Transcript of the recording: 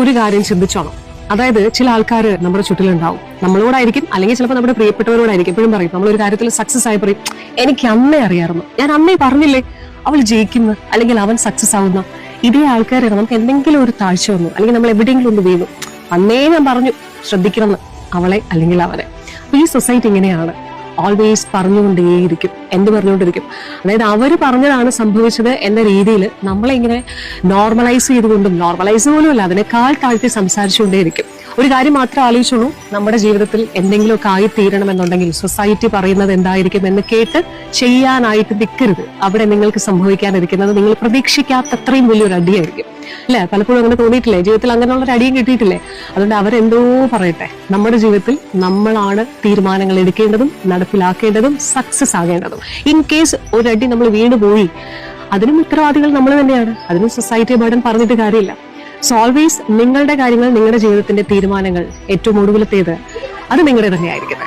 ഒരു കാര്യം ചിന്തിച്ചോണം. അതായത് ചില ആൾക്കാർ നമ്മുടെ ചുറ്റിലുണ്ടാവും, നമ്മളോടായിരിക്കും അല്ലെങ്കിൽ ചിലപ്പോൾ നമ്മുടെ പ്രിയപ്പെട്ടവരോടായിരിക്കും. എപ്പോഴും പറയും, നമ്മളൊരു കാര്യത്തിൽ സക്സസ് ആയി പറയും, എനിക്ക് അമ്മയെ അറിയാറുന്നു, ഞാൻ അമ്മയെ പറഞ്ഞില്ലേ അവൾ ജയിക്കുന്നു അല്ലെങ്കിൽ അവൻ സക്സസ് ആവുന്ന. ഇതേ ആൾക്കാരെ നമുക്ക് എന്തെങ്കിലും ഒരു താഴ്ച വന്നു അല്ലെങ്കിൽ നമ്മൾ എവിടെയെങ്കിലും ഒന്ന് വീണു, അന്നേ ഞാൻ പറഞ്ഞു ശ്രദ്ധിക്കണം അവളെ അല്ലെങ്കിൽ അവനെ. അപ്പൊ ഈ സൊസൈറ്റി ഇങ്ങനെയാണ്, ഓൾവേസ് പറഞ്ഞുകൊണ്ടേയിരിക്കും, എന്ത് പറഞ്ഞുകൊണ്ടിരിക്കും. അതായത് അവർ പറഞ്ഞതാണ് സംഭവിച്ചത് എന്ന രീതിയിൽ നമ്മളെ ഇങ്ങനെ നോർമലൈസ് ചെയ്തുകൊണ്ടും, നോർമലൈസ് പോലും അല്ല, അതിനേക്കാൾ താഴ്ത്തി സംസാരിച്ചുകൊണ്ടേയിരിക്കും. ഒരു കാര്യം മാത്രം ആലോചിച്ചോളൂ, നമ്മുടെ ജീവിതത്തിൽ എന്തെങ്കിലുമൊക്കെ ആയി തീരണമെന്നുണ്ടെങ്കിൽ സൊസൈറ്റി പറയുന്നത് എന്തായിരിക്കും എന്ന് കേട്ട് ചെയ്യാനായിട്ട് നിൽക്കരുത്. അവിടെ നിങ്ങൾക്ക് സംഭവിക്കാനിരിക്കുന്നത് നിങ്ങൾ പ്രതീക്ഷിക്കാത്തത്രയും വലിയൊരു അടിയായിരിക്കും, അല്ലെ? പലപ്പോഴും അങ്ങനെ തോന്നിയിട്ടില്ലേ? ജീവിതത്തിൽ അങ്ങനെയുള്ള ഒരു അടിയും കിട്ടിയിട്ടില്ലേ? അതുകൊണ്ട് അവരെന്തോ പറയട്ടെ, നമ്മുടെ ജീവിതത്തിൽ നമ്മളാണ് തീരുമാനങ്ങൾ എടുക്കേണ്ടതും നടപ്പിലാക്കേണ്ടതും സക്സസ് ആകേണ്ടതും. ഇൻ കേസ് ഒരടി നമ്മൾ വീണ് പോയി, അതിനും ഉത്തരവാദികൾ നമ്മൾ തന്നെയാണ്. അതിനും സൊസൈറ്റി ബർഡൻ പറഞ്ഞിട്ട് കാര്യമില്ല. സോ ഓൾവേസ് നിങ്ങളുടെ കാര്യങ്ങൾ, നിങ്ങളുടെ ജീവിതത്തിന്റെ തീരുമാനങ്ങൾ ഏറ്റവും ഒടുവിലത്തേത് അത് നിങ്ങളുടെ തന്നെയായിരിക്കും.